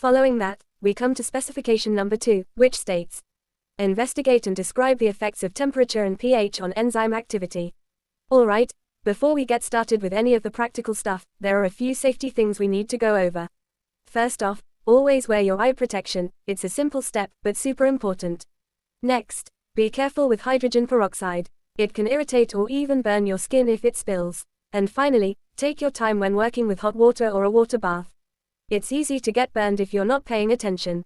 Following that, we come to specification number 2, which states, investigate and describe the effects of temperature and pH on enzyme activity. Alright, before we get started with any of the practical stuff, there are a few safety things we need to go over. First off, always wear your eye protection. It's a simple step, but super important. Next, be careful with hydrogen peroxide. It can irritate or even burn your skin if it spills. And finally, take your time when working with hot water or a water bath. It's easy to get burned if you're not paying attention.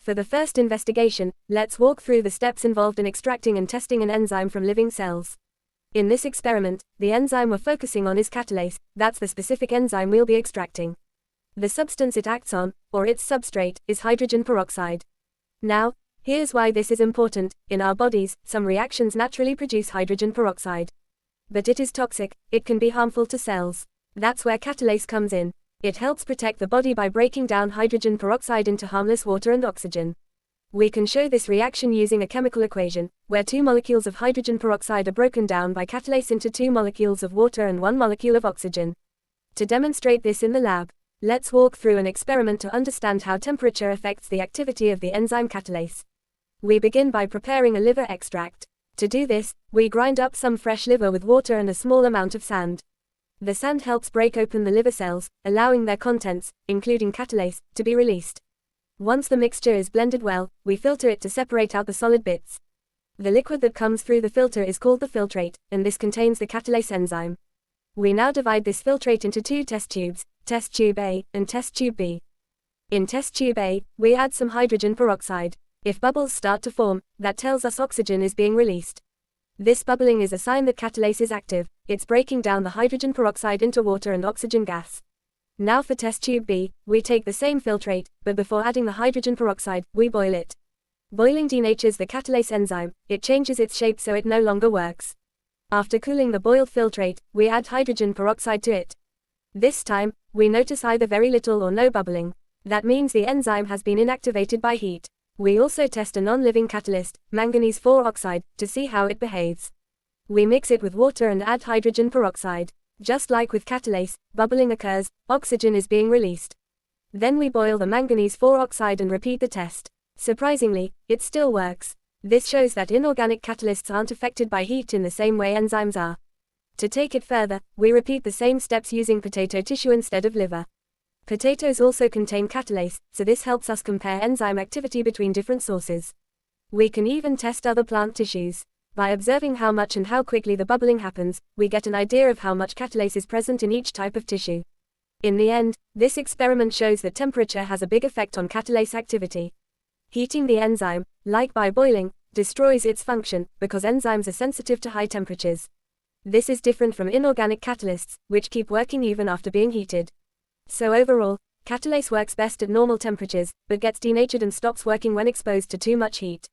For the first investigation, let's walk through the steps involved in extracting and testing an enzyme from living cells. In this experiment, the enzyme we're focusing on is catalase. That's the specific enzyme we'll be extracting. The substance it acts on, or its substrate, is hydrogen peroxide. Now, here's why this is important. In our bodies, some reactions naturally produce hydrogen peroxide. But it is toxic, it can be harmful to cells. That's where catalase comes in. It helps protect the body by breaking down hydrogen peroxide into harmless water and oxygen. We can show this reaction using a chemical equation, where 2 molecules of hydrogen peroxide are broken down by catalase into 2 molecules of water and 1 molecule of oxygen. To demonstrate this in the lab, let's walk through an experiment to understand how temperature affects the activity of the enzyme catalase. We begin by preparing a liver extract. To do this, we grind up some fresh liver with water and a small amount of sand. The sand helps break open the liver cells, allowing their contents, including catalase, to be released. Once the mixture is blended well, we filter it to separate out the solid bits. The liquid that comes through the filter is called the filtrate, and this contains the catalase enzyme. We now divide this filtrate into 2 test tubes, test tube A and test tube B. In test tube A, we add some hydrogen peroxide. If bubbles start to form, that tells us oxygen is being released. This bubbling is a sign that catalase is active. It's breaking down the hydrogen peroxide into water and oxygen gas. Now for test tube B, we take the same filtrate, but before adding the hydrogen peroxide, we boil it. Boiling denatures the catalase enzyme. It changes its shape so it no longer works. After cooling the boiled filtrate, we add hydrogen peroxide to it. This time, we notice either very little or no bubbling. That means the enzyme has been inactivated by heat. We also test a non-living catalyst, manganese 4 oxide, to see how it behaves. We mix it with water and add hydrogen peroxide. Just like with catalase, bubbling occurs, oxygen is being released. Then we boil the manganese 4 oxide and repeat the test. Surprisingly, it still works. This shows that inorganic catalysts aren't affected by heat in the same way enzymes are. To take it further, we repeat the same steps using potato tissue instead of liver. Potatoes also contain catalase, so this helps us compare enzyme activity between different sources. We can even test other plant tissues. By observing how much and how quickly the bubbling happens, we get an idea of how much catalase is present in each type of tissue. In the end, this experiment shows that temperature has a big effect on catalase activity. Heating the enzyme, like by boiling, destroys its function, because enzymes are sensitive to high temperatures. This is different from inorganic catalysts, which keep working even after being heated. So overall, catalase works best at normal temperatures, but gets denatured and stops working when exposed to too much heat.